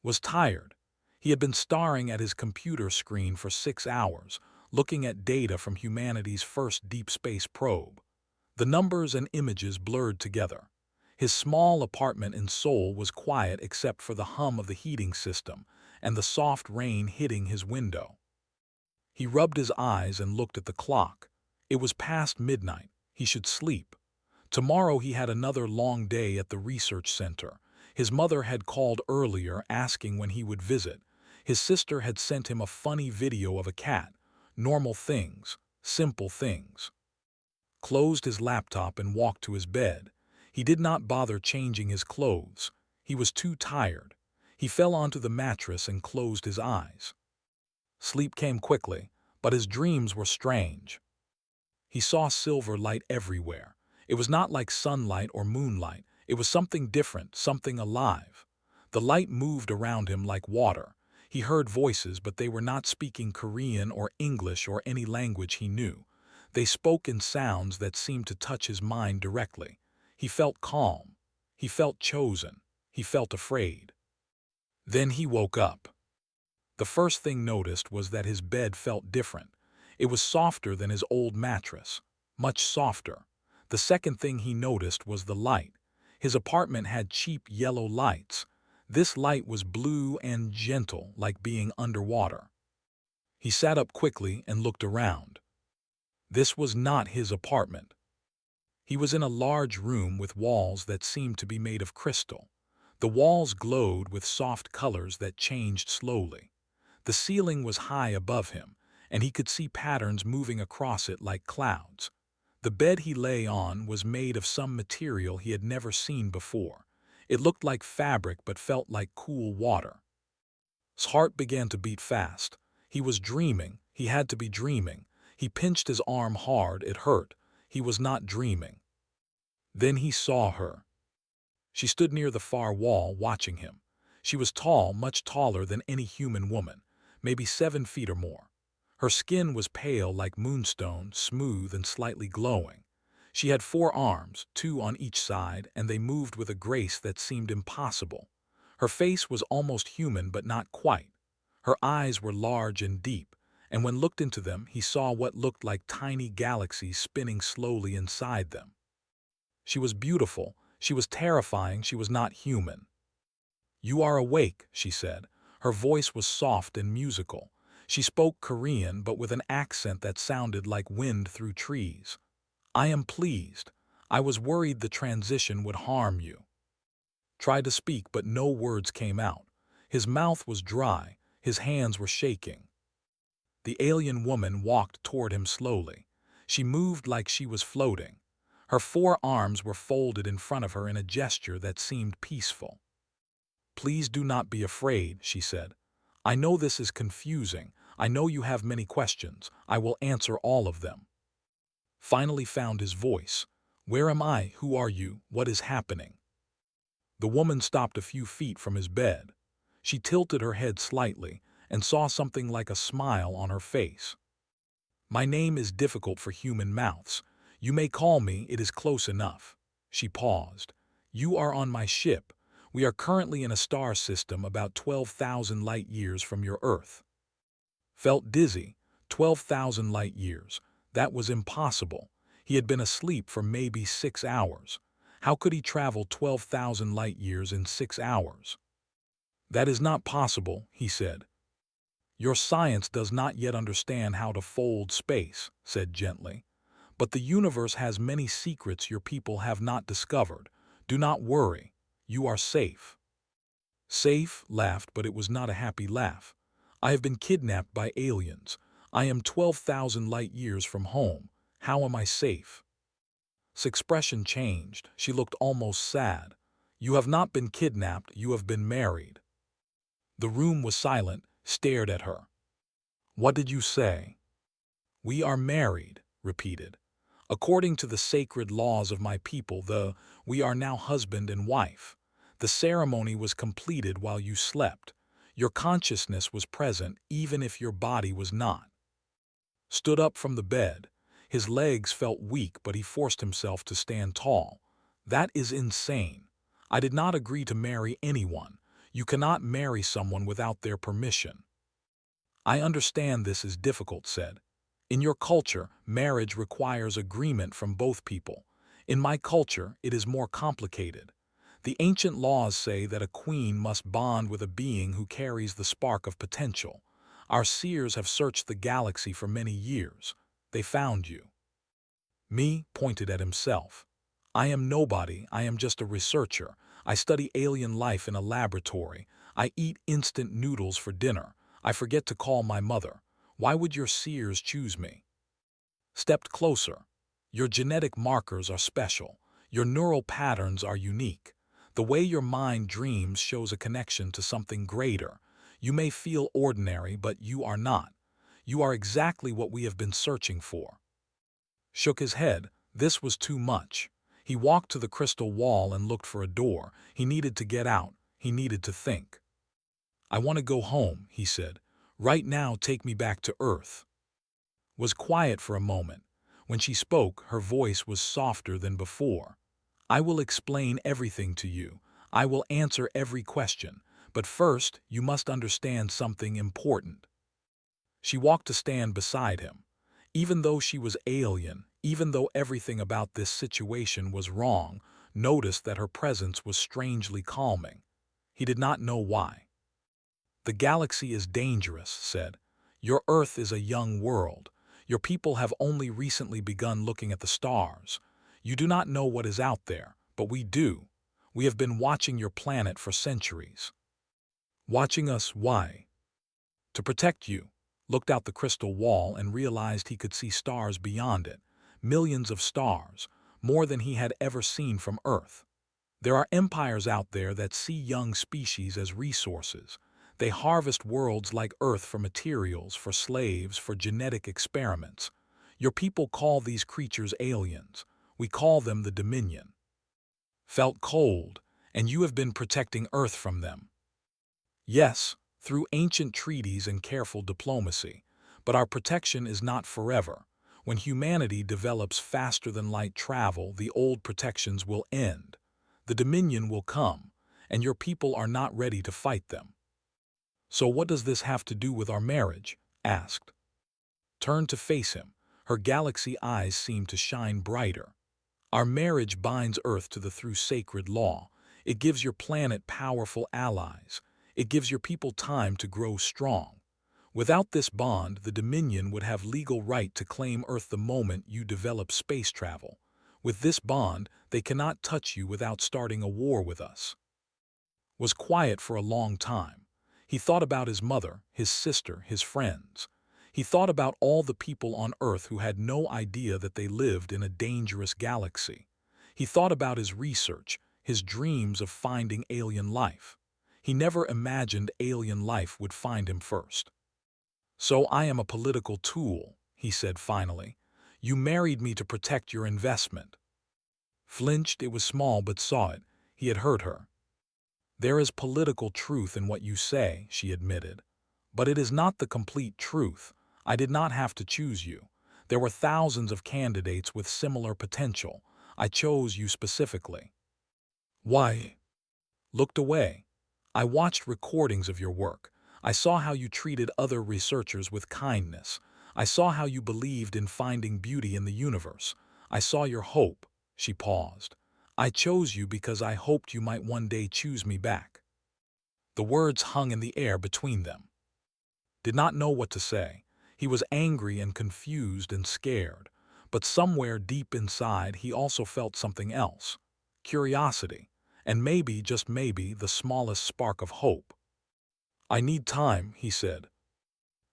was tired. He had been staring at his computer screen for 6 hours, looking at data from humanity's first deep space probe. The numbers and images blurred together. His small apartment in Seoul was quiet except for the hum of the heating system and the soft rain hitting his window. He rubbed his eyes and looked at the clock. It was past midnight. He should sleep. Tomorrow he had another long day at the research center. His mother had called earlier asking when he would visit. His sister had sent him a funny video of a cat. Normal things, simple things. Closed his laptop and walked to his bed. He did not bother changing his clothes. He was too tired. He fell onto the mattress and closed his eyes. Sleep came quickly, but his dreams were strange. He saw silver light everywhere. It was not like sunlight or moonlight. It was something different, something alive. The light moved around him like water. He heard voices, but they were not speaking Korean or English or any language he knew. They spoke in sounds that seemed to touch his mind directly. He felt calm. He felt chosen. He felt afraid. Then he woke up. The first thing noticed was that his bed felt different. It was softer than his old mattress, much softer. The second thing he noticed was the light. His apartment had cheap yellow lights. This light was blue and gentle, like being underwater. He sat up quickly and looked around. This was not his apartment. He was in a large room with walls that seemed to be made of crystal. The walls glowed with soft colors that changed slowly. The ceiling was high above him, and he could see patterns moving across it like clouds. The bed he lay on was made of some material he had never seen before. It looked like fabric but felt like cool water. His heart began to beat fast. He was dreaming. He had to be dreaming. He pinched his arm hard. It hurt. He was not dreaming. Then he saw her. She stood near the far wall, watching him. She was tall, much taller than any human woman, maybe 7 feet or more. Her skin was pale like moonstone, smooth and slightly glowing. She had 4 arms, 2 on each side, and they moved with a grace that seemed impossible. Her face was almost human, but not quite. Her eyes were large and deep, and when looked into them, he saw what looked like tiny galaxies spinning slowly inside them. She was beautiful. She was terrifying. She was not human. "You are awake," she said. Her voice was soft and musical. She spoke Korean, but with an accent that sounded like wind through trees. "I am pleased. I was worried the transition would harm you." Tried to speak, but no words came out. His mouth was dry. His hands were shaking. The alien woman walked toward him slowly. She moved like she was floating. Her 4 arms were folded in front of her in a gesture that seemed peaceful. "Please do not be afraid," she said. "I know this is confusing. I know you have many questions. I will answer all of them." Finally found his voice. "Where am I? Who are you? What is happening?" The woman stopped a few feet from his bed. She tilted her head slightly and saw something like a smile on her face. "My name is difficult for human mouths. You may call me, it is close enough." She paused. "You are on my ship. We are currently in a star system about 12,000 light years from your Earth." Felt dizzy. 12,000 light years. That was impossible. He had been asleep for maybe 6 hours. How could he travel 12,000 light years in 6 hours? "That is not possible," he said. "Your science does not yet understand how to fold space," said gently. "But the universe has many secrets your people have not discovered. Do not worry. You are safe." Safe laughed, but it was not a happy laugh. "I have been kidnapped by aliens. I am 12,000 light years from home. How am I safe?" His expression changed. She looked almost sad. "You have not been kidnapped. You have been married." The room was silent, stared at her. "What did you say?" "We are married," repeated. "According to the sacred laws of my people, we are now husband and wife. The ceremony was completed while you slept. Your consciousness was present even if your body was not." Stood up from the bed. His legs felt weak, but he forced himself to stand tall. "That is insane. I did not agree to marry anyone. You cannot marry someone without their permission. I understand this is difficult, said. In your culture, marriage requires agreement from both people. In my culture, it is more complicated. The ancient laws say that a queen must bond with a being who carries the spark of potential. Our seers have searched the galaxy for many years. They found you. Me pointed at himself. I am nobody, I am just a researcher. I study alien life in a laboratory. I eat instant noodles for dinner. I forget to call my mother. Why would your seers choose me? Stepped closer. Your genetic markers are special. Your neural patterns are unique. The way your mind dreams shows a connection to something greater. You may feel ordinary, but you are not. You are exactly what we have been searching for. Shook his head. This was too much. He walked to the crystal wall and looked for a door. He needed to get out. He needed to think. I want to go home, he said. Right now, take me back to Earth. Was quiet for a moment. When she spoke, her voice was softer than before. I will explain everything to you. I will answer every question. But first, you must understand something important. She walked to stand beside him. Even though she was alien, even though everything about this situation was wrong, noticed that her presence was strangely calming. He did not know why. The galaxy is dangerous, said. Your Earth is a young world. Your people have only recently begun looking at the stars. You do not know what is out there, but we do. We have been watching your planet for centuries. Watching us, why? To protect you. Looked out the crystal wall and realized he could see stars beyond it. Millions of stars, more than he had ever seen from Earth. There are empires out there that see young species as resources. They harvest worlds like Earth for materials, for slaves, for genetic experiments. Your people call these creatures aliens. We call them the Dominion. Felt cold, and you have been protecting Earth from them. Yes, through ancient treaties and careful diplomacy. But our protection is not forever. When humanity develops faster than light travel, the old protections will end. The Dominion will come, and your people are not ready to fight them. So what does this have to do with our marriage? Asked. Turned to face him. Her galaxy eyes seemed to shine brighter. Our marriage binds Earth to the through sacred law. It gives your planet powerful allies. It gives your people time to grow strong. Without this bond, the Dominion would have legal right to claim Earth the moment you develop space travel. With this bond, they cannot touch you without starting a war with us. Was quiet for a long time. He thought about his mother, his sister, his friends. He thought about all the people on Earth who had no idea that they lived in a dangerous galaxy. He thought about his research, his dreams of finding alien life. He never imagined alien life would find him first. So I am a political tool, he said finally. You married me to protect your investment. Flinched, it was small but saw it. He had heard her. There is political truth in what you say, she admitted. But it is not the complete truth. I did not have to choose you. There were thousands of candidates with similar potential. I chose you specifically. Why? Looked away. I watched recordings of your work. I saw how you treated other researchers with kindness. I saw how you believed in finding beauty in the universe. I saw your hope. She paused. I chose you because I hoped you might one day choose me back. The words hung in the air between them. Did not know what to say. He was angry and confused and scared. But somewhere deep inside he also felt something else. Curiosity. And maybe, just maybe, the smallest spark of hope. I need time, he said.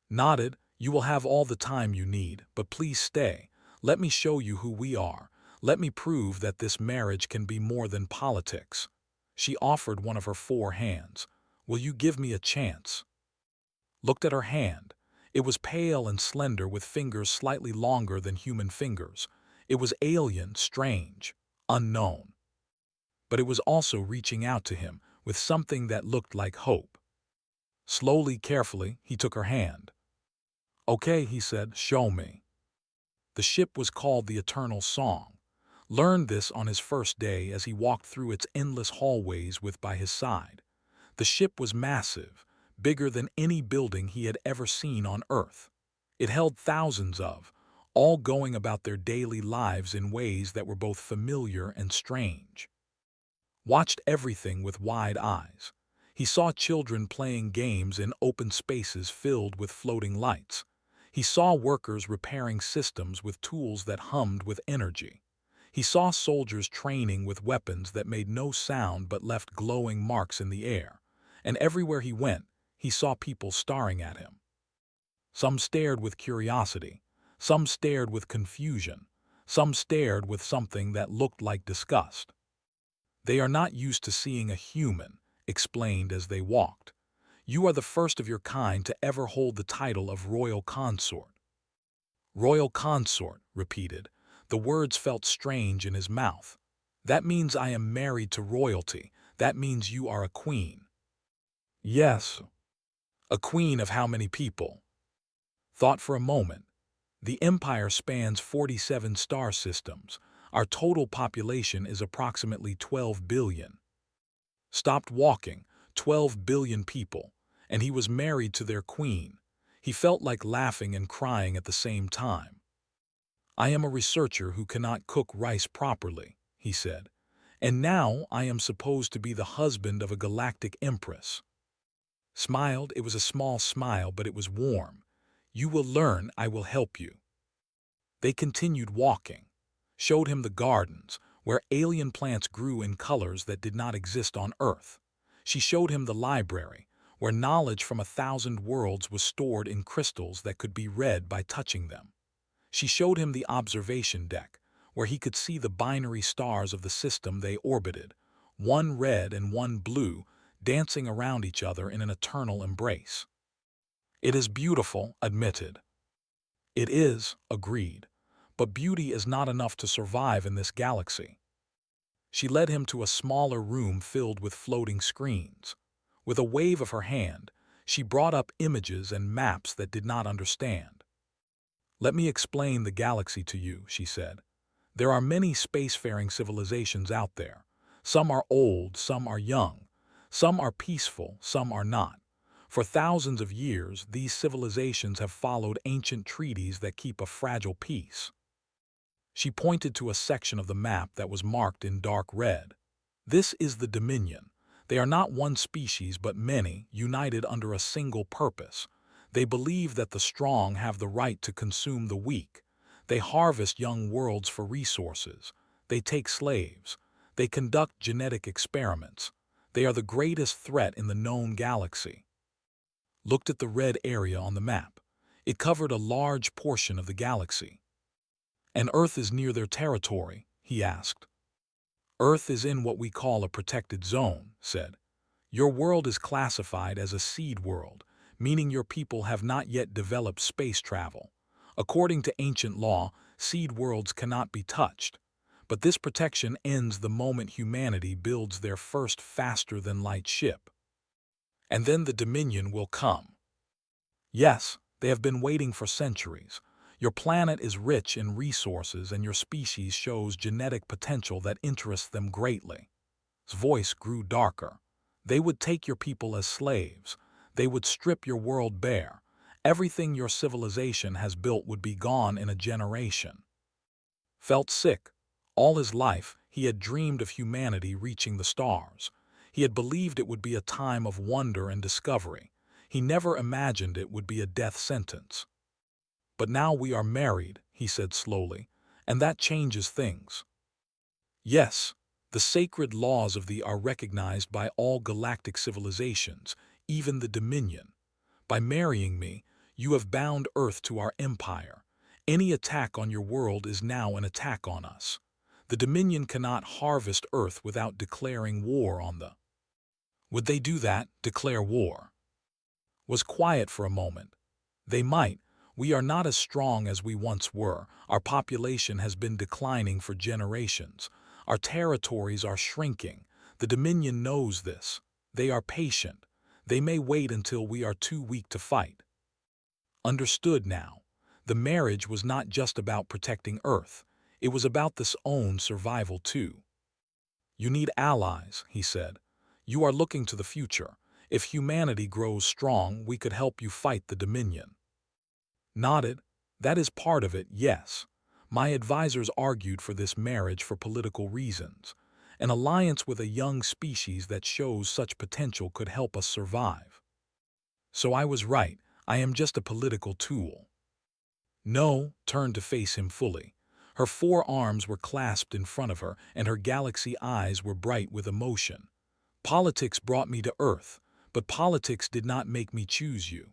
Nodded. You will have all the time you need, but please stay. Let me show you who we are. Let me prove that this marriage can be more than politics. She offered one of her 4 hands. Will you give me a chance? Looked at her hand. It was pale and slender with fingers slightly longer than human fingers. It was alien, strange, unknown. But it was also reaching out to him with something that looked like hope. Slowly, carefully, he took her hand. Okay, he said, show me. The ship was called the Eternal Song. Learned this on his first day as he walked through its endless hallways with by his side. The ship was massive, bigger than any building he had ever seen on Earth. It held thousands of, all going about their daily lives in ways that were both familiar and strange. Watched everything with wide eyes. He saw children playing games in open spaces filled with floating lights. He saw workers repairing systems with tools that hummed with energy. He saw soldiers training with weapons that made no sound but left glowing marks in the air. And everywhere he went, he saw people staring at him. Some stared with curiosity, some stared with confusion, some stared with something that looked like disgust. They are not used to seeing a human, explained as they walked. You are the first of your kind to ever hold the title of royal consort. Royal consort, repeated. The words felt strange in his mouth. That means I am married to royalty. That means you are a queen. Yes. A queen of how many people? Thought for a moment. The empire spans 47 star systems. Our total population is approximately 12 billion. Stopped walking, 12 billion people, and he was married to their queen. He felt like laughing and crying at the same time. I am a researcher who cannot cook rice properly, he said, and now I am supposed to be the husband of a galactic empress. Smiled, it was a small smile, but it was warm. You will learn, I will help you. They continued walking, showed him the gardens, where alien plants grew in colors that did not exist on Earth. She showed him the library, where knowledge from 1,000 worlds was stored in crystals that could be read by touching them. She showed him the observation deck, where he could see the binary stars of the system they orbited, one red and one blue, dancing around each other in an eternal embrace. It is beautiful, admitted. It is, agreed, but beauty is not enough to survive in this galaxy. She led him to a smaller room filled with floating screens. With a wave of her hand, she brought up images and maps that did not understand. Let me explain the galaxy to you, she said. There are many spacefaring civilizations out there. Some are old, some are young. Some are peaceful, some are not. For thousands of years, these civilizations have followed ancient treaties that keep a fragile peace. She pointed to a section of the map that was marked in dark red. This is the Dominion. They are not one species but many, united under a single purpose. They believe that the strong have the right to consume the weak. They harvest young worlds for resources. They take slaves. They conduct genetic experiments. They are the greatest threat in the known galaxy. Looked at the red area on the map. It covered a large portion of the galaxy. And Earth is near their territory, he asked. Earth is in what we call a protected zone, said. Your world is classified as a seed world, meaning your people have not yet developed space travel. According to ancient law, seed worlds cannot be touched. But this protection ends the moment humanity builds their first faster-than-light ship. And then the Dominion will come. Yes, they have been waiting for centuries. Your planet is rich in resources and your species shows genetic potential that interests them greatly. His voice grew darker. They would take your people as slaves. They would strip your world bare. Everything your civilization has built would be gone in a generation. Felt sick. All his life, he had dreamed of humanity reaching the stars. He had believed it would be a time of wonder and discovery. He never imagined it would be a death sentence. But now we are married, he said slowly, and that changes things. Yes, the sacred laws of the are recognized by all galactic civilizations, even the Dominion. By marrying me, you have bound Earth to our empire. Any attack on your world is now an attack on us. The Dominion cannot harvest Earth without declaring war on the. Would they do that, declare war? Was quiet for a moment. They might. We are not as strong as we once were. Our population has been declining for generations. Our territories are shrinking. The Dominion knows this. They are patient. They may wait until we are too weak to fight. Understood now. The marriage was not just about protecting Earth. It was about this own survival too. You need allies, he said. You are looking to the future. If humanity grows strong, we could help you fight the Dominion. Nodded. That is part of it, yes. My advisors argued for this marriage for political reasons. An alliance with a young species that shows such potential could help us survive. So I was right. I am just a political tool. No, turned to face him fully. Her four arms were clasped in front of her, and her galaxy eyes were bright with emotion. Politics brought me to Earth, but politics did not make me choose you.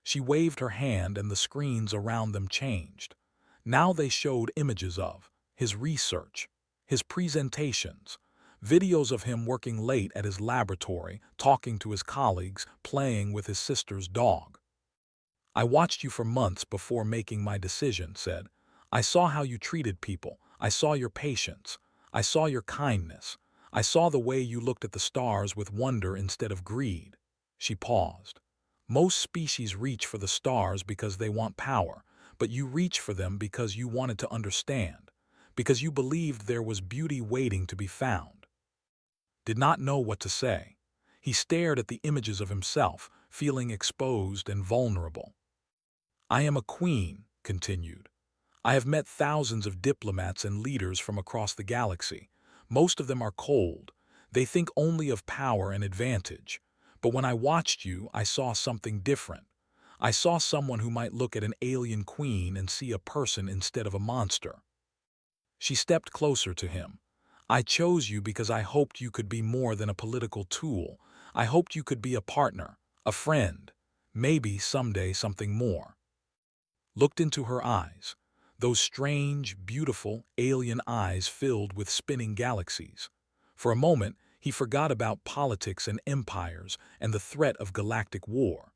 She waved her hand and the screens around them changed. Now they showed images of his research, his presentations, videos of him working late at his laboratory, talking to his colleagues, playing with his sister's dog. I watched you for months before making my decision, said. I saw how you treated people. I saw your patience. I saw your kindness. I saw the way you looked at the stars with wonder instead of greed. She paused. Most species reach for the stars because they want power, but you reach for them because you wanted to understand, because you believed there was beauty waiting to be found. Did not know what to say. He stared at the images of himself, feeling exposed and vulnerable. I am a queen, continued. I have met thousands of diplomats and leaders from across the galaxy. Most of them are cold. They think only of power and advantage. But when I watched you, I saw something different. I saw someone who might look at an alien queen and see a person instead of a monster. She stepped closer to him. I chose you because I hoped you could be more than a political tool. I hoped you could be a partner, a friend, maybe someday something more. Looked into her eyes. Those strange, beautiful, alien eyes filled with spinning galaxies. For a moment, he forgot about politics and empires and the threat of galactic war.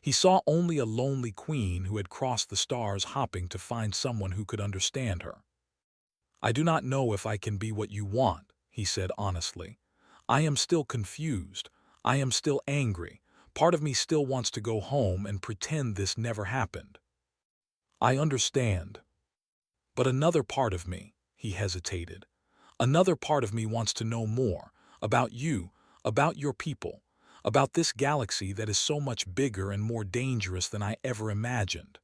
He saw only a lonely queen who had crossed the stars hopping to find someone who could understand her. I do not know if I can be what you want, he said honestly. I am still confused. I am still angry. Part of me still wants to go home and pretend this never happened. I understand. But another part of me, he hesitated, another part of me wants to know more about you, about your people, about this galaxy that is so much bigger and more dangerous than I ever imagined.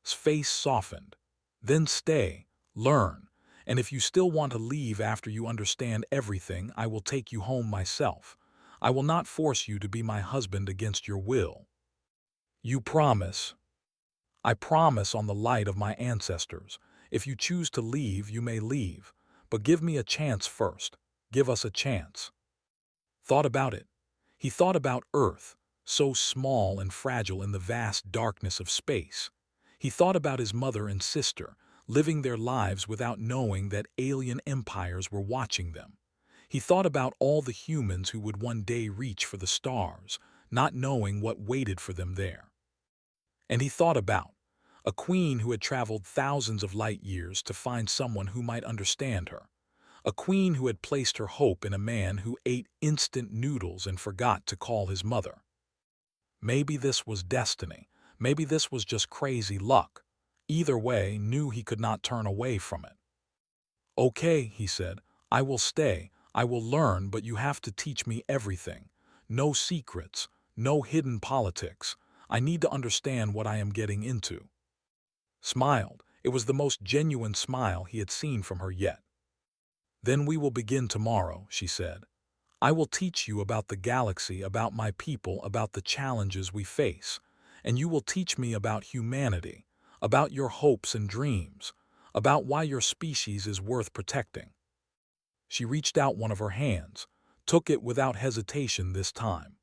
His face softened. Then stay, learn, and if you still want to leave after you understand everything, I will take you home myself. I will not force you to be my husband against your will. You promise? I promise on the light of my ancestors. If you choose to leave, you may leave. But give me a chance first. Give us a chance. Thought about it. He thought about Earth, so small and fragile in the vast darkness of space. He thought about his mother and sister, living their lives without knowing that alien empires were watching them. He thought about all the humans who would one day reach for the stars, not knowing what waited for them there. And he thought about a queen who had traveled thousands of light years to find someone who might understand her. A queen who had placed her hope in a man who ate instant noodles and forgot to call his mother. Maybe this was destiny. Maybe this was just crazy luck. Either way, knew he could not turn away from it. Okay, he said, I will stay. I will learn, but you have to teach me everything. No secrets, no hidden politics. I need to understand what I am getting into. Smiled. It was the most genuine smile he had seen from her yet. Then we will begin tomorrow, she said. I will teach you about the galaxy, about my people, about the challenges we face. And you will teach me about humanity, about your hopes and dreams, about why your species is worth protecting. She reached out one of her hands, took it without hesitation this time.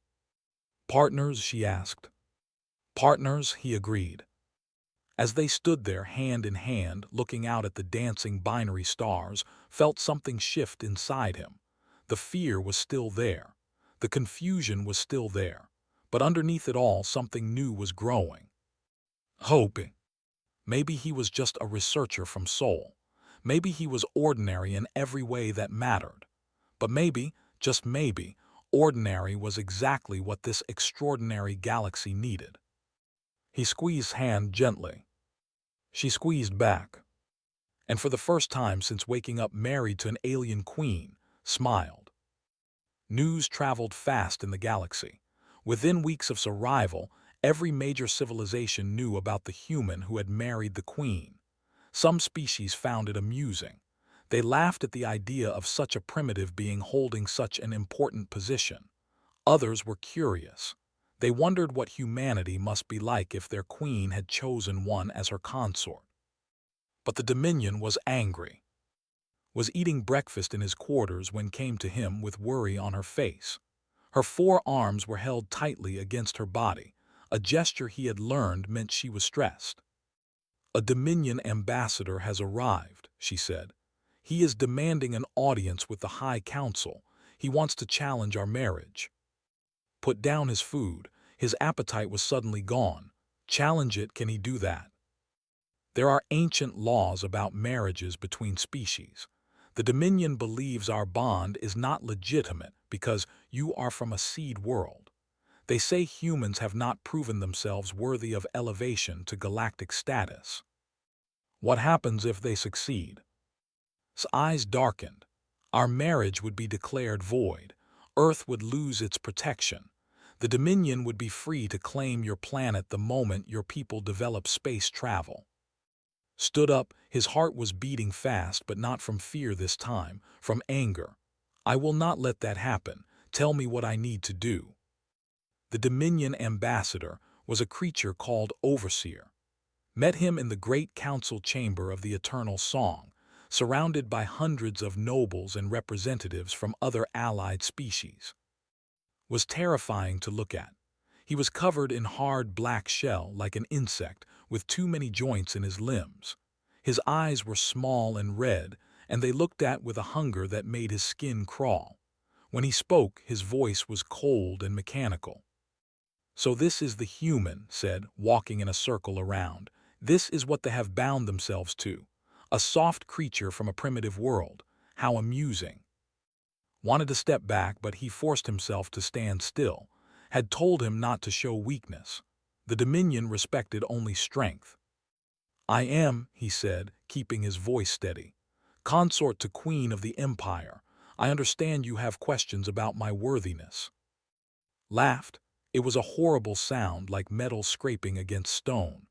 Partners, she asked. Partners, he agreed. As they stood there hand in hand, looking out at the dancing binary stars, felt something shift inside him. The fear was still there. The confusion was still there. But underneath it all, something new was growing. Hoping. Maybe he was just a researcher from Seoul. Maybe he was ordinary in every way that mattered. But maybe, just maybe, ordinary was exactly what this extraordinary galaxy needed. He squeezed hand gently. She squeezed back. And for the first time since waking up married to an alien queen, smiled. News traveled fast in the galaxy. Within weeks of its arrival, every major civilization knew about the human who had married the queen. Some species found it amusing. They laughed at the idea of such a primitive being holding such an important position. Others were curious. They wondered what humanity must be like if their queen had chosen one as her consort. But the Dominion was angry. Was eating breakfast in his quarters when came to him with worry on her face. Her 4 arms were held tightly against her body. A gesture he had learned meant she was stressed. "A Dominion ambassador has arrived," she said. "He is demanding an audience with the High Council. He wants to challenge our marriage." Put down his food. His appetite was suddenly gone. Challenge it, can he do that? There are ancient laws about marriages between species. The Dominion believes our bond is not legitimate because you are from a seed world. They say humans have not proven themselves worthy of elevation to galactic status. What happens if they succeed? His eyes darkened. Our marriage would be declared void. Earth would lose its protection. The Dominion would be free to claim your planet the moment your people develop space travel. Stood up, his heart was beating fast, but not from fear this time, from anger. "I will not let that happen. Tell me what I need to do." The Dominion ambassador was a creature called Overseer. Met him in the great council chamber of the Eternal Song, surrounded by hundreds of nobles and representatives from other allied species. Was terrifying to look at. He was covered in hard black shell like an insect, with too many joints in his limbs. His eyes were small and red, and they looked at with a hunger that made his skin crawl. When he spoke, his voice was cold and mechanical. "So this is the human," said, walking in a circle around. "This is what they have bound themselves to. A soft creature from a primitive world. How amusing." Wanted to step back, but he forced himself to stand still. Had told him not to show weakness. The Dominion respected only strength. "I am," he said, keeping his voice steady, "consort to Queen of the Empire. I understand you have questions about my worthiness." Laughed. It was a horrible sound, like metal scraping against stone.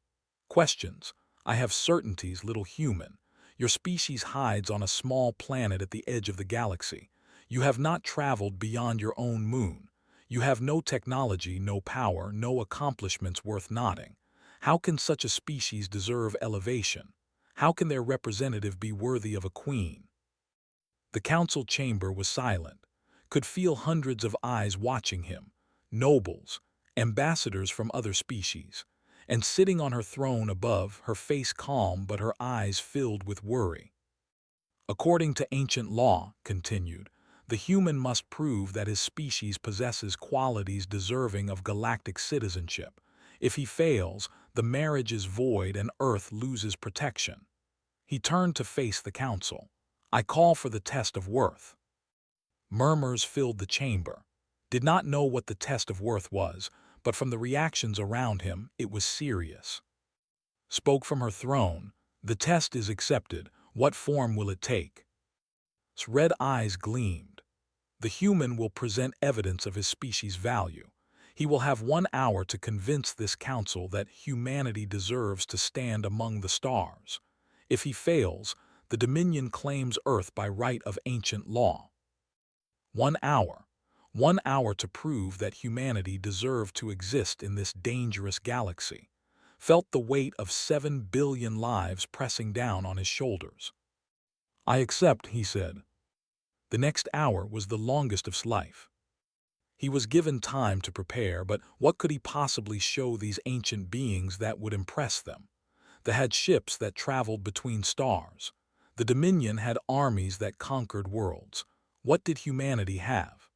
"Questions? I have certainties, little human. Your species hides on a small planet at the edge of the galaxy. You have not traveled beyond your own moon. You have no technology, no power, no accomplishments worth noting. How can such a species deserve elevation? How can their representative be worthy of a queen?" The council chamber was silent. Could feel hundreds of eyes watching him. Nobles, ambassadors from other species. And sitting on her throne above, her face calm but her eyes filled with worry. "According to ancient law," continued, "the human must prove that his species possesses qualities deserving of galactic citizenship. If he fails, the marriage is void and Earth loses protection." He turned to face the council. "I call for the test of worth." Murmurs filled the chamber. Did not know what the test of worth was, but from the reactions around him, it was serious. Spoke from her throne. "The test is accepted. What form will it take?" His red eyes gleamed. "The human will present evidence of his species' value. He will have 1 hour to convince this council that humanity deserves to stand among the stars. If he fails, the Dominion claims Earth by right of ancient law. 1 hour. 1 hour to prove that humanity deserved to exist in this dangerous galaxy." Felt the weight of 7 billion lives pressing down on his shoulders. "I accept," he said. The next hour was the longest of his life. He was given time to prepare, but what could he possibly show these ancient beings that would impress them? They had ships that traveled between stars. The Dominion had armies that conquered worlds. What did humanity have?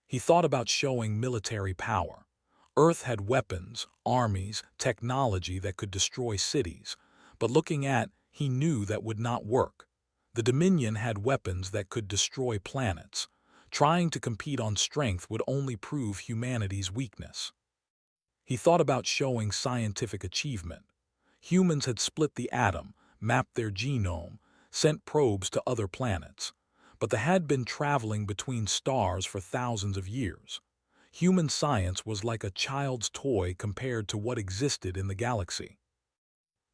He thought about showing military power. Earth had weapons, armies, technology that could destroy cities. But looking at, he knew that would not work. The Dominion had weapons that could destroy planets. Trying to compete on strength would only prove humanity's weakness. He thought about showing scientific achievement. Humans had split the atom, mapped their genome, sent probes to other planets. but they had been traveling between stars for thousands of years. Human science was like a child's toy compared to what existed in the galaxy.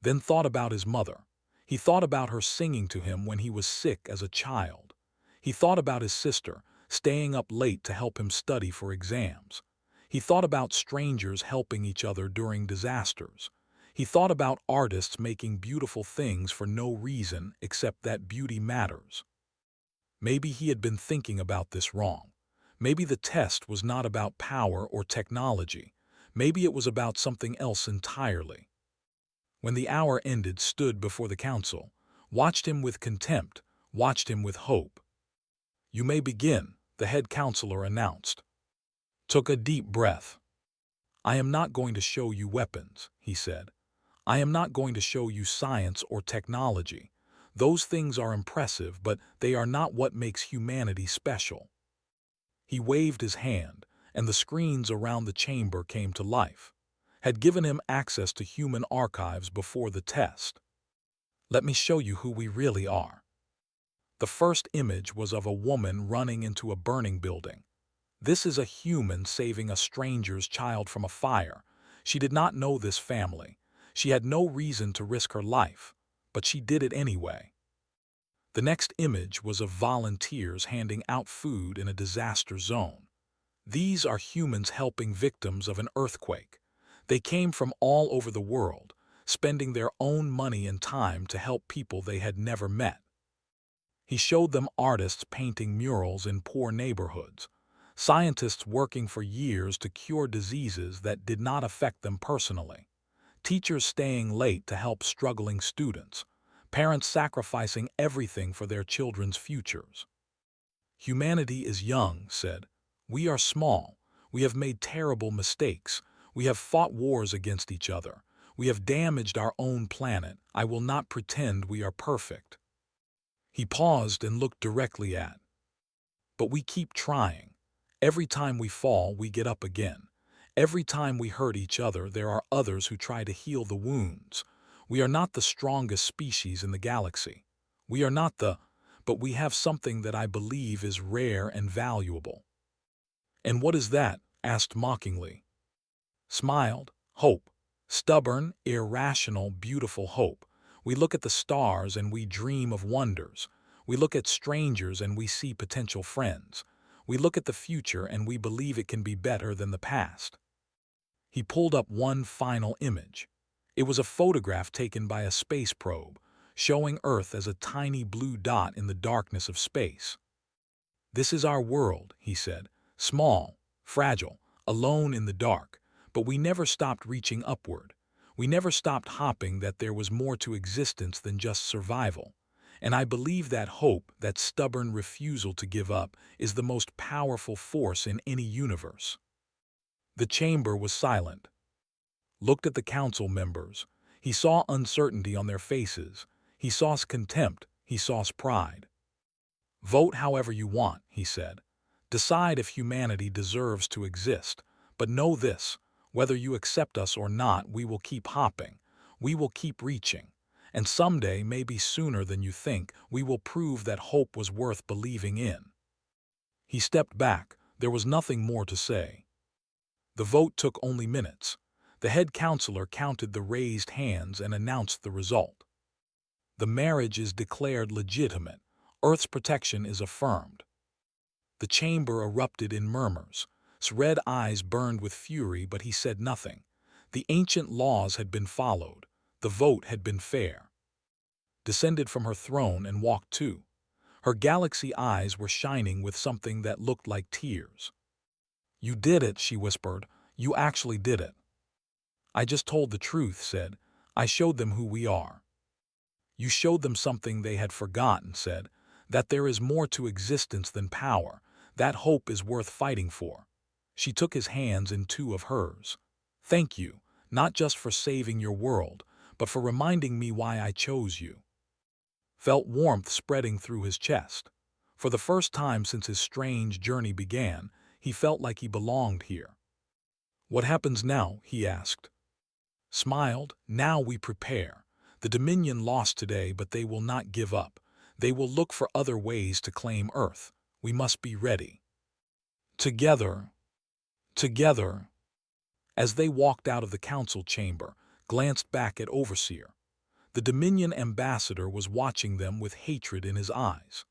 Then thought about his mother. He thought about her singing to him when he was sick as a child. He thought about his sister, staying up late to help him study for exams. He thought about strangers helping each other during disasters. He thought about artists making beautiful things for no reason except that beauty matters. Maybe he had been thinking about this wrong. Maybe the test was not about power or technology. Maybe it was about something else entirely. When the hour ended, stood before the council, watched him with contempt, watched him with hope. "You may begin," the head counselor announced. Took a deep breath. "I am not going to show you weapons," he said. "I am not going to show you science or technology. Those things are impressive, but they are not what makes humanity special." He waved his hand, and the screens around the chamber came to life. Had given him access to human archives before the test. "Let me show you who we really are." The first image was of a woman running into a burning building. This is a human saving a stranger's child from a fire. She did not know this family. She had no reason to risk her life, but she did it anyway. The next image was of volunteers handing out food in a disaster zone. These are humans helping victims of an earthquake. They came from all over the world, spending their own money and time to help people they had never met. He showed them artists painting murals in poor neighborhoods, scientists working for years to cure diseases that did not affect them personally, teachers staying late to help struggling students, parents sacrificing everything for their children's futures. "Humanity is young," said. "We are small. We have made terrible mistakes. We have fought wars against each other. We have damaged our own planet. I will not pretend we are perfect." He paused and looked directly at. "But we keep trying. Every time we fall, we get up again. Every time we hurt each other, there are others who try to heal the wounds. We are not the strongest species in the galaxy. We are not but we have something that I believe is rare and valuable." "And what is that?" asked mockingly. Smiled. "Hope. Stubborn, irrational, beautiful hope. We look at the stars and we dream of wonders. We look at strangers and we see potential friends. We look at the future and we believe it can be better than the past." He pulled up one final image. It was a photograph taken by a space probe, showing Earth as a tiny blue dot in the darkness of space. "This is our world," he said. "Small, fragile, alone in the dark. But we never stopped reaching upward. We never stopped hoping that there was more to existence than just survival. And I believe that hope, that stubborn refusal to give up, is the most powerful force in any universe." The chamber was silent. Looked at the council members. He saw uncertainty on their faces. He saw contempt. He saw pride. "Vote however you want," he said. "Decide if humanity deserves to exist. But know this, whether you accept us or not, we will keep hopping. We will keep reaching. And someday, maybe sooner than you think, we will prove that hope was worth believing in." He stepped back. There was nothing more to say. The vote took only minutes. The head counselor counted the raised hands and announced the result. "The marriage is declared legitimate. Earth's protection is affirmed." The chamber erupted in murmurs. His red eyes burned with fury, but he said nothing. The ancient laws had been followed. The vote had been fair. Descended from her throne and walked too. Her galaxy eyes were shining with something that looked like tears. "You did it," she whispered. "You actually did it." "I just told the truth," said. "I showed them who we are." "You showed them something they had forgotten," said. "That there is more to existence than power. That hope is worth fighting for." She took his hands in two of hers. "Thank you, not just for saving your world, but for reminding me why I chose you." Felt warmth spreading through his chest. For the first time since his strange journey began, he felt like he belonged here. "What happens now?" he asked. Smiled. "Now we prepare. The Dominion lost today, but they will not give up. They will look for other ways to claim Earth. We must be ready. Together, together. As they walked out of the council chamber, glanced back at Overseer. The Dominion ambassador was watching them with hatred in his eyes.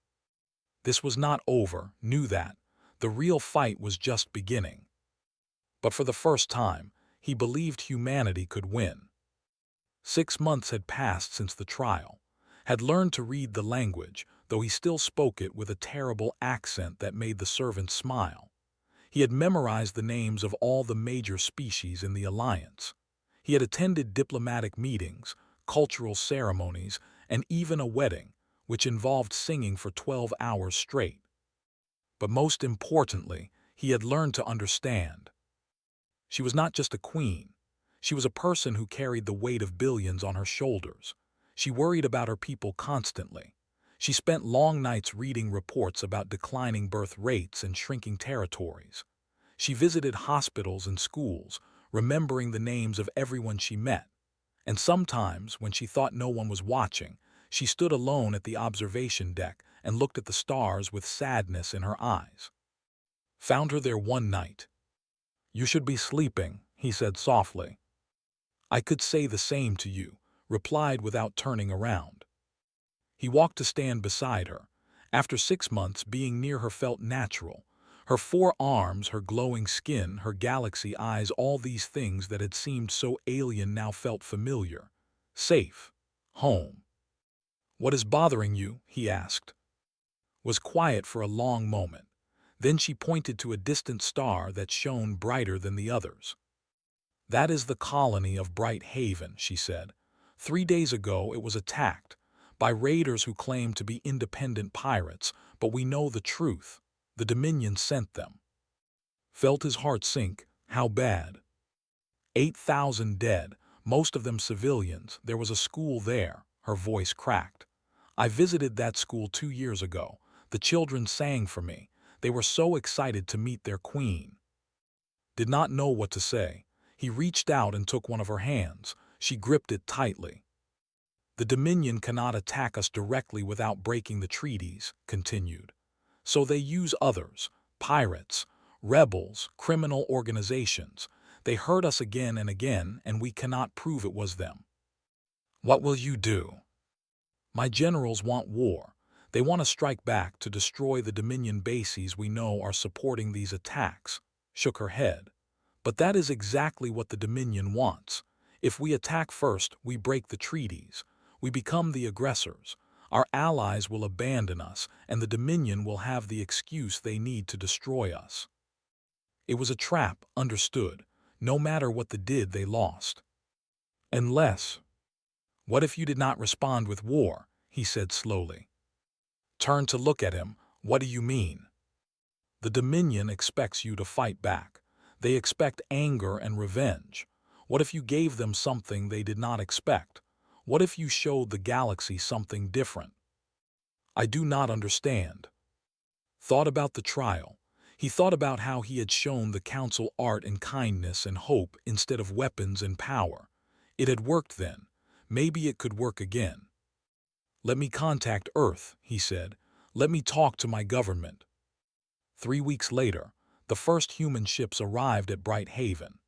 This was not over, knew that. The real fight was just beginning. But for the first time, he believed humanity could win. 6 months had passed since the trial, had learned to read the language, though he still spoke it with a terrible accent that made the servants smile. He had memorized the names of all the major species in the Alliance. He had attended diplomatic meetings, cultural ceremonies, and even a wedding, which involved singing for 12 hours straight. But most importantly, he had learned to understand. She was not just a queen. She was a person who carried the weight of billions on her shoulders. She worried about her people constantly. She spent long nights reading reports about declining birth rates and shrinking territories. She visited hospitals and schools, remembering the names of everyone she met. And sometimes, when she thought no one was watching, she stood alone at the observation deck and looked at the stars with sadness in her eyes. Found her there one night. "You should be sleeping," he said softly. "I could say the same to you," replied without turning around. He walked to stand beside her. After 6 months, being near her felt natural. Her 4 arms, her glowing skin, her galaxy eyes, all these things that had seemed so alien now felt familiar. Safe. Home. "What is bothering you?" he asked. Was quiet for a long moment. Then she pointed to a distant star that shone brighter than the others. "That is the colony of Bright Haven," she said. 3 days ago it was attacked by raiders who claimed to be independent pirates, but we know the truth. The Dominion sent them." Felt his heart sink. How bad? 8,000 dead, most of them civilians. There was a school there. Her voice cracked. "I visited that school 2 years ago. The children sang for me. They were so excited to meet their queen." Did not know what to say. He reached out and took one of her hands. She gripped it tightly. "The Dominion cannot attack us directly without breaking the treaties," continued. "So they use others, pirates, rebels, criminal organizations. They hurt us again and again, and we cannot prove it was them." "What will you do?" "My generals want war. They want to strike back to destroy the Dominion bases we know are supporting these attacks." Shook her head. "But that is exactly what the Dominion wants. If we attack first, we break the treaties. We become the aggressors. Our allies will abandon us, and the Dominion will have the excuse they need to destroy us." It was a trap, understood. No matter what they did, they lost. "Unless—" "What if you did not respond with war?" he said slowly. Turned to look at him. "What do you mean?" "The Dominion expects you to fight back. They expect anger and revenge. What if you gave them something they did not expect? What if you showed the galaxy something different?" "I do not understand." Thought about the trial. He thought about how he had shown the council art and kindness and hope instead of weapons and power. It had worked then. Maybe it could work again. "Let me contact Earth," he said. "Let me talk to my government." 3 weeks later, the first human ships arrived at Bright Haven.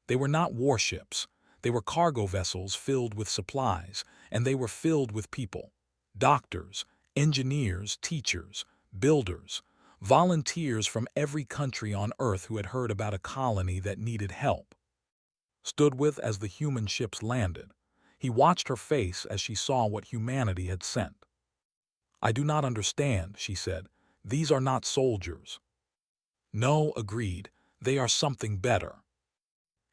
They were not warships. They were cargo vessels filled with supplies, and they were filled with people. Doctors, engineers, teachers, builders, volunteers from every country on Earth who had heard about a colony that needed help. Stood with as the human ships landed. He watched her face as she saw what humanity had sent. "I do not understand," she said. "These are not soldiers." "No," agreed. "They are something better."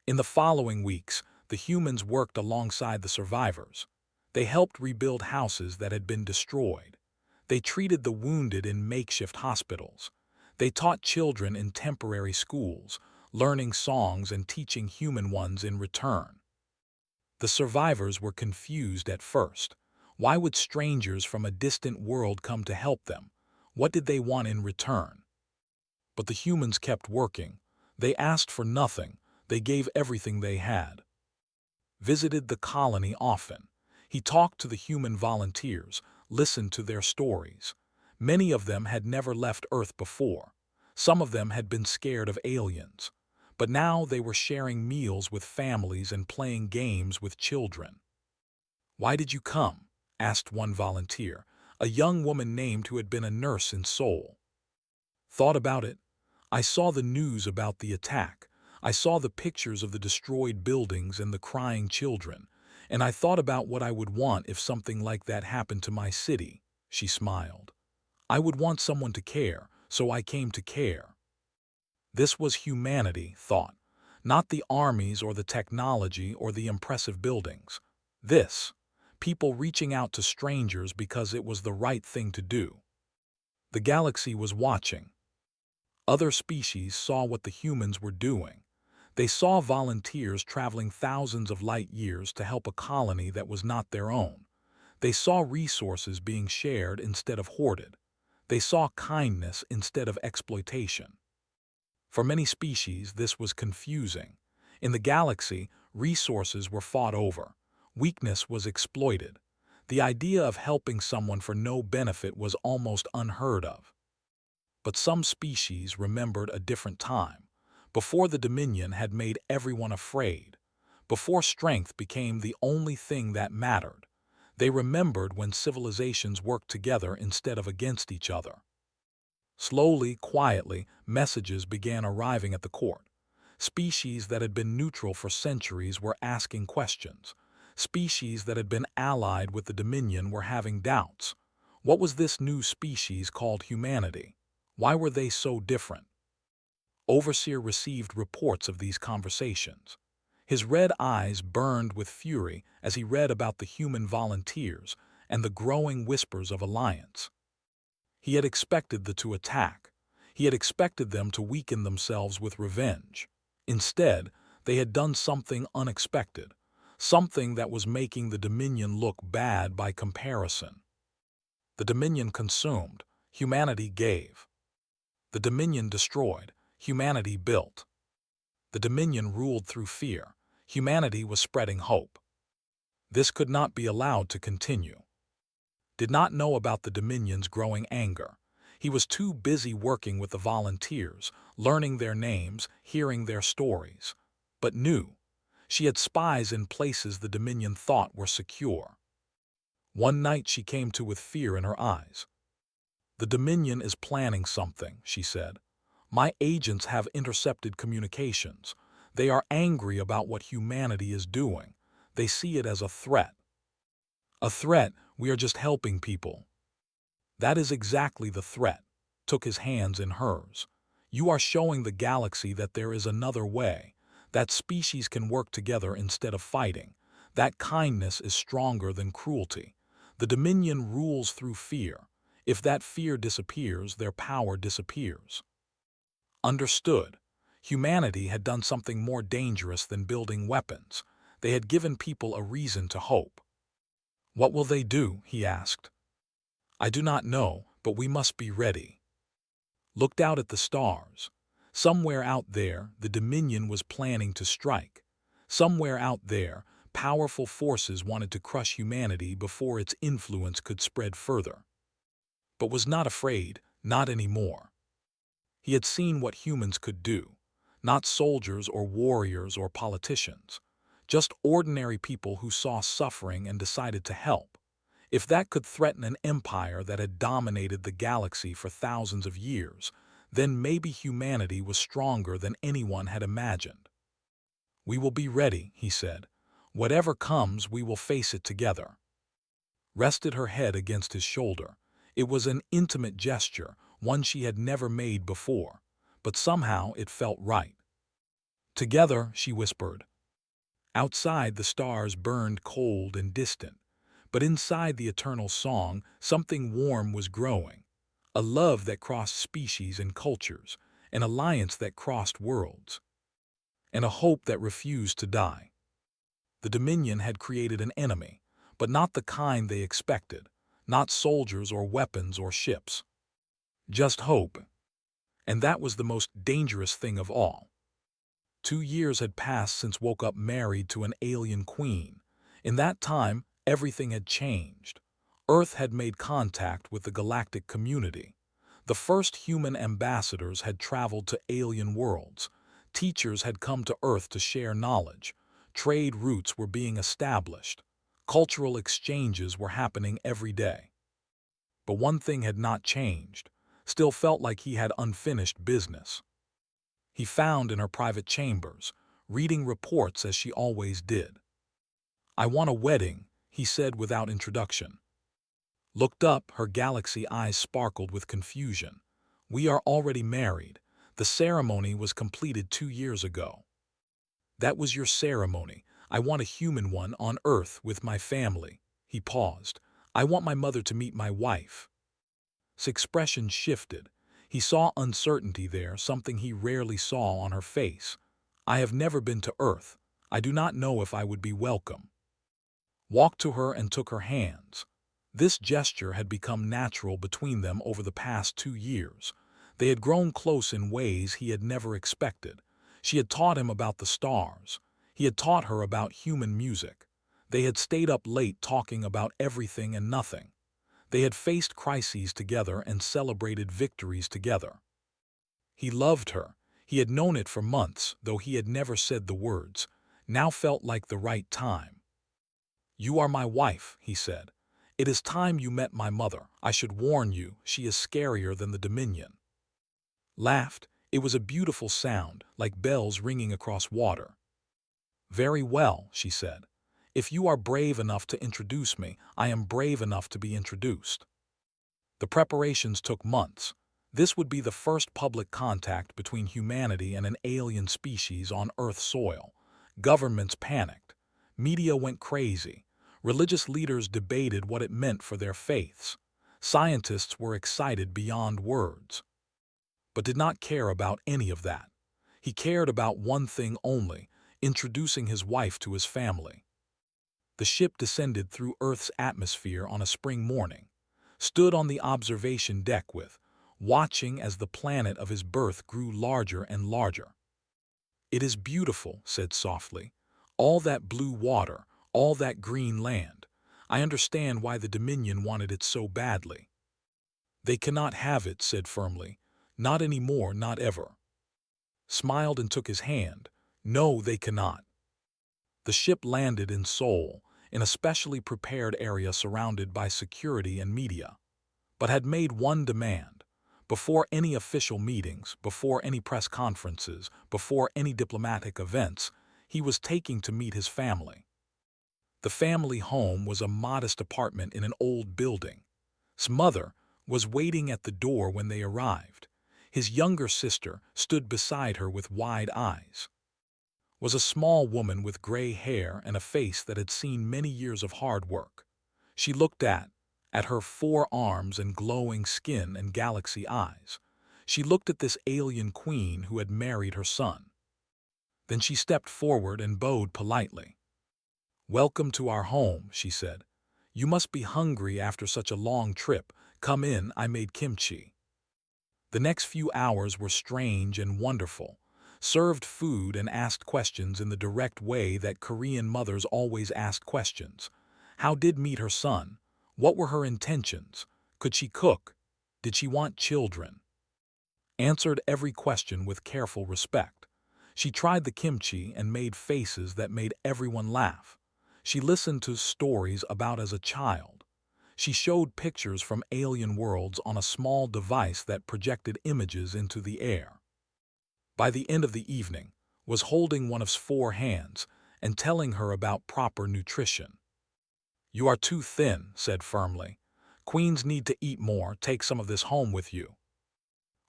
In the following weeks, the humans worked alongside the survivors. They helped rebuild houses that had been destroyed. They treated the wounded in makeshift hospitals. They taught children in temporary schools, learning songs and teaching human ones in return. The survivors were confused at first. Why would strangers from a distant world come to help them? What did they want in return? But the humans kept working. They asked for nothing. They gave everything they had. Visited the colony often. He talked to the human volunteers, listened to their stories. Many of them had never left Earth before. Some of them had been scared of aliens. But now they were sharing meals with families and playing games with children. "Why did you come?" asked one volunteer, a young woman named who had been a nurse in Seoul. "Thought about it. I saw the news about the attack. I saw the pictures of the destroyed buildings and the crying children, and I thought about what I would want if something like that happened to my city," she smiled. "I would want someone to care, so I came to care." This was humanity, thought, not the armies or the technology or the impressive buildings. This, people reaching out to strangers because it was the right thing to do. The galaxy was watching. Other species saw what the humans were doing. They saw volunteers traveling thousands of light years to help a colony that was not their own. They saw resources being shared instead of hoarded. They saw kindness instead of exploitation. For many species, this was confusing. In the galaxy, resources were fought over. Weakness was exploited. The idea of helping someone for no benefit was almost unheard of. But some species remembered a different time, before the Dominion had made everyone afraid, before strength became the only thing that mattered. They remembered when civilizations worked together instead of against each other. Slowly, quietly, messages began arriving at the court. Species that had been neutral for centuries were asking questions. Species that had been allied with the Dominion were having doubts. What was this new species called humanity? Why were they so different? Overseer received reports of these conversations. His red eyes burned with fury as he read about the human volunteers and the growing whispers of alliance. He had expected the to attack. He had expected them to weaken themselves with revenge. Instead, they had done something unexpected, something that was making the Dominion look bad by comparison. The Dominion consumed, humanity gave. The Dominion destroyed, humanity built. The Dominion ruled through fear, humanity was spreading hope. This could not be allowed to continue. Did not know about the Dominion's growing anger. He was too busy working with the volunteers, learning their names, hearing their stories. But knew. She had spies in places the Dominion thought were secure. One night she came to with fear in her eyes. "The Dominion is planning something," she said. "My agents have intercepted communications. They are angry about what humanity is doing. They see it as a threat." "A threat? We are just helping people." "That is exactly the threat," took his hands in hers. "You are showing the galaxy that there is another way, that species can work together instead of fighting, that kindness is stronger than cruelty. The Dominion rules through fear. If that fear disappears, their power disappears." Understood. Humanity had done something more dangerous than building weapons. They had given people a reason to hope. "What will they do?" he asked. "I do not know, but we must be ready." Looked out at the stars. Somewhere out there, the Dominion was planning to strike. Somewhere out there, powerful forces wanted to crush humanity before its influence could spread further. But was not afraid, not anymore. He had seen what humans could do. Not soldiers or warriors or politicians. Just ordinary people who saw suffering and decided to help. If that could threaten an empire that had dominated the galaxy for thousands of years, then maybe humanity was stronger than anyone had imagined. "We will be ready," he said. "Whatever comes, we will face it together." Rested her head against his shoulder. It was an intimate gesture, one she had never made before, but somehow it felt right. "Together," she whispered. Outside, the stars burned cold and distant. But inside the eternal song, something warm was growing. A love that crossed species and cultures, an alliance that crossed worlds, and a hope that refused to die. The Dominion had created an enemy, but not the kind they expected, not soldiers or weapons or ships. Just hope. And that was the most dangerous thing of all. 2 years had passed since woke up married to an alien queen. In that time, everything had changed. Earth had made contact with the galactic community. The first human ambassadors had traveled to alien worlds. Teachers had come to Earth to share knowledge. Trade routes were being established. Cultural exchanges were happening every day. But one thing had not changed. Still felt like he had unfinished business. He found in her private chambers, reading reports as she always did. "I want a wedding," he said without introduction. Looked up, her galaxy eyes sparkled with confusion. "We are already married. The ceremony was completed 2 years ago." "That was your ceremony. I want a human one on Earth with my family." He paused. "I want my mother to meet my wife." His expression shifted. He saw uncertainty there, something he rarely saw on her face. "I have never been to Earth. I do not know if I would be welcome." Walked to her and took her hands. This gesture had become natural between them over the past 2 years. They had grown close in ways he had never expected. She had taught him about the stars. He had taught her about human music. They had stayed up late talking about everything and nothing. They had faced crises together and celebrated victories together. He loved her. He had known it for months, though he had never said the words. Now felt like the right time. "You are my wife," he said. "It is time you met my mother. I should warn you, she is scarier than the Dominion." Laughed. It was a beautiful sound, like bells ringing across water. "Very well," she said. "If you are brave enough to introduce me, I am brave enough to be introduced." The preparations took months. This would be the first public contact between humanity and an alien species on Earth's soil. Governments panicked. Media went crazy. Religious leaders debated what it meant for their faiths. Scientists were excited beyond words. But did not care about any of that. He cared about one thing only, introducing his wife to his family. The ship descended through Earth's atmosphere on a spring morning. Stood on the observation deck watching as the planet of his birth grew larger and larger. "It is beautiful," said softly. "All that blue water, all that green land. I understand why the Dominion wanted it so badly." "They cannot have it," said firmly. "Not anymore, not ever." Smiled and took his hand. "No, they cannot." The ship landed in Seoul, in a specially prepared area surrounded by security and media, but had made one demand. Before any official meetings, before any press conferences, before any diplomatic events, he was taking to meet his family. The family home was a modest apartment in an old building. His mother was waiting at the door when they arrived. His younger sister stood beside her with wide eyes. Was a small woman with gray hair and a face that had seen many years of hard work. She looked at her 4 arms and glowing skin and galaxy eyes. She looked at this alien queen who had married her son. Then she stepped forward and bowed politely. "Welcome to our home," she said. "You must be hungry after such a long trip. Come in, I made kimchi." The next few hours were strange and wonderful. Served food and asked questions in the direct way that Korean mothers always asked questions. How did meet her son? What were her intentions? Could she cook? Did she want children? Answered every question with careful respect. She tried the kimchi and made faces that made everyone laugh. She listened to stories about as a child. She showed pictures from alien worlds on a small device that projected images into the air. By the end of the evening, was holding one of his 4 hands and telling her about proper nutrition. "You are too thin," said firmly. "Queens need to eat more. Take some of this home with you."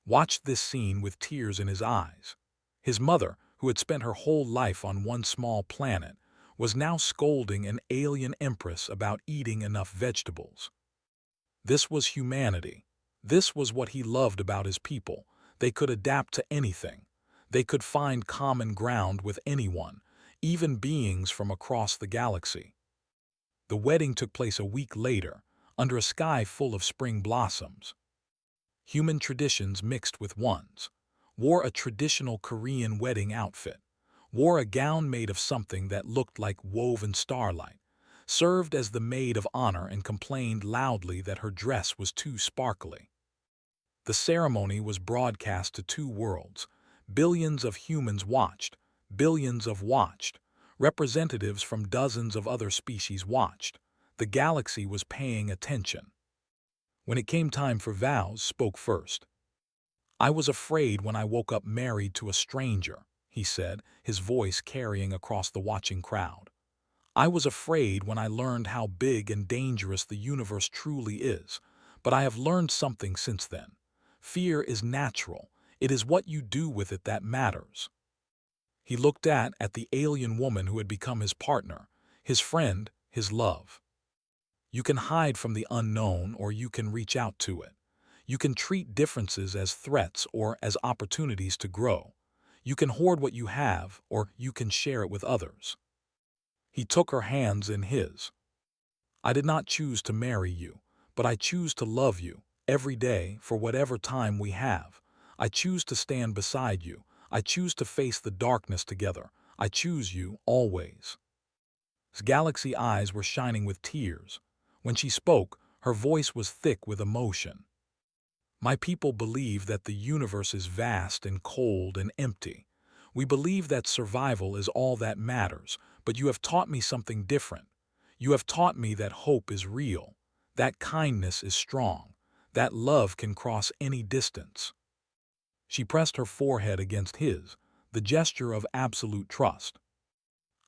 Watched this scene with tears in his eyes. His mother, who had spent her whole life on one small planet, was now scolding an alien empress about eating enough vegetables. This was humanity. This was what he loved about his people. They could adapt to anything. They could find common ground with anyone, even beings from across the galaxy. The wedding took place a week later, under a sky full of spring blossoms. Human traditions mixed with ones. Wore a traditional Korean wedding outfit. Wore a gown made of something that looked like woven starlight. served as the maid of honor and complained loudly that her dress was too sparkly. The ceremony was broadcast to two worlds. Billions of humans watched, billions of watched. Representatives from dozens of other species watched. The galaxy was paying attention. When it came time for vows, spoke first. "I was afraid when I woke up married to a stranger," he said, his voice carrying across the watching crowd. "I was afraid when I learned how big and dangerous the universe truly is, but I have learned something since then. Fear is natural. It is what you do with it that matters." He looked at the alien woman who had become his partner, his friend, his love. You can hide from the unknown, or you can reach out to it. You can treat differences as threats or as opportunities to grow. You can hoard what you have, or you can share it with others. He took her hands in his. "I did not choose to marry you, but I choose to love you, every day, for whatever time we have. I choose to stand beside you. I choose to face the darkness together. I choose you, always." His galaxy eyes were shining with tears. When she spoke, her voice was thick with emotion. "My people believe that the universe is vast and cold and empty. We believe that survival is all that matters, but you have taught me something different. You have taught me that hope is real, that kindness is strong, that love can cross any distance." She pressed her forehead against his, the gesture of absolute trust.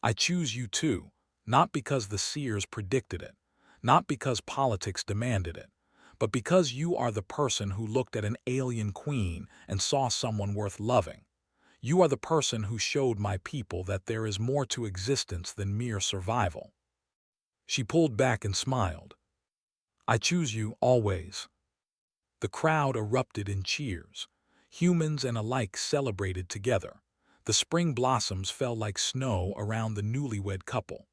"I choose you too, not because the seers predicted it, not because politics demanded it, but because you are the person who looked at an alien queen and saw someone worth loving. You are the person who showed my people that there is more to existence than mere survival." She pulled back and smiled. "I choose you, always." The crowd erupted in cheers. Humans and alike celebrated together. The spring blossoms fell like snow around the newlywed couple.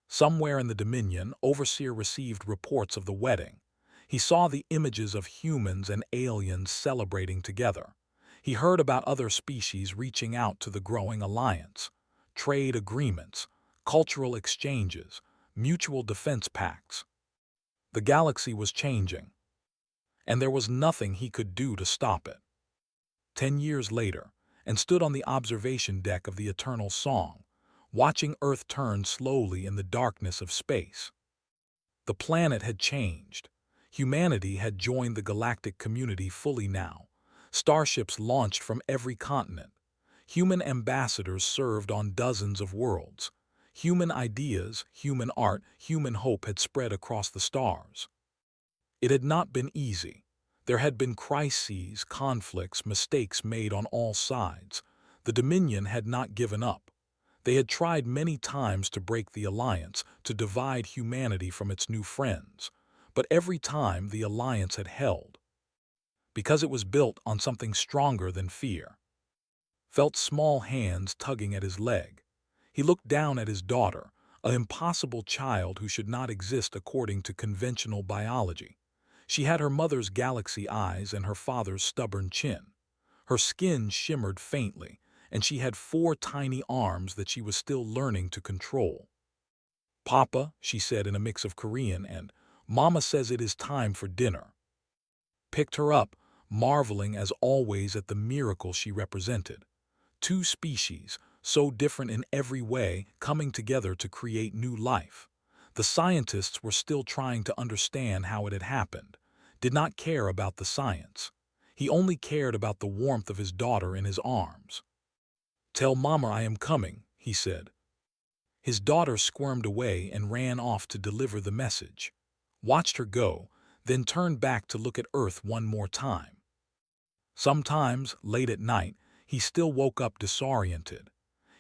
Somewhere in the Dominion, Overseer received reports of the wedding. He saw the images of humans and aliens celebrating together. He heard about other species reaching out to the growing alliance. Trade agreements, cultural exchanges, mutual defense pacts. The galaxy was changing, and there was nothing he could do to stop it. 10 years later, and stood on the observation deck of the Eternal Song, watching Earth turn slowly in the darkness of space. The planet had changed. Humanity had joined the galactic community fully now. Starships launched from every continent. Human ambassadors served on dozens of worlds. Human ideas, human art, human hope had spread across the stars. It had not been easy. There had been crises, conflicts, mistakes made on all sides. The Dominion had not given up. They had tried many times to break the alliance, to divide humanity from its new friends. But every time the alliance had held. Because it was built on something stronger than fear. Felt small hands tugging at his leg. He looked down at his daughter, an impossible child who should not exist according to conventional biology. She had her mother's galaxy eyes and her father's stubborn chin. Her skin shimmered faintly, and she had 4 tiny arms that she was still learning to control. "Papa," she said in a mix of Korean and, "Mama says it is time for dinner." Picked her up, marveling as always at the miracle she represented. 2 species, so different in every way, coming together to create new life. The scientists were still trying to understand how it had happened, did not care about the science. He only cared about the warmth of his daughter in his arms. "Tell Mama I am coming," he said. His daughter squirmed away and ran off to deliver the message. Watched her go, then turned back to look at Earth one more time. Sometimes, late at night, he still woke up disoriented.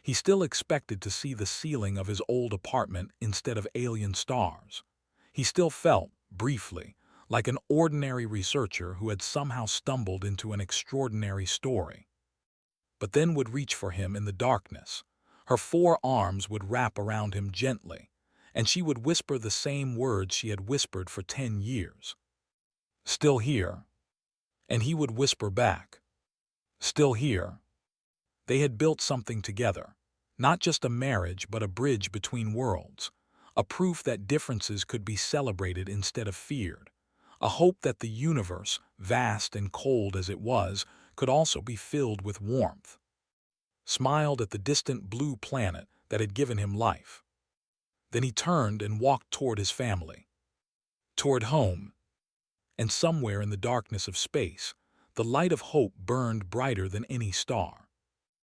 He still expected to see the ceiling of his old apartment instead of alien stars. He still felt, briefly, like an ordinary researcher who had somehow stumbled into an extraordinary story. But then would reach for him in the darkness. Her 4 arms would wrap around him gently, and she would whisper the same words she had whispered for 10 years. "Still here." And he would whisper back, "Still here." They had built something together, not just a marriage but a bridge between worlds, a proof that differences could be celebrated instead of feared, a hope that the universe, vast and cold as it was, could also be filled with warmth. Smiled at the distant blue planet that had given him life. Then he turned and walked toward his family, toward home. And somewhere in the darkness of space, the light of hope burned brighter than any star.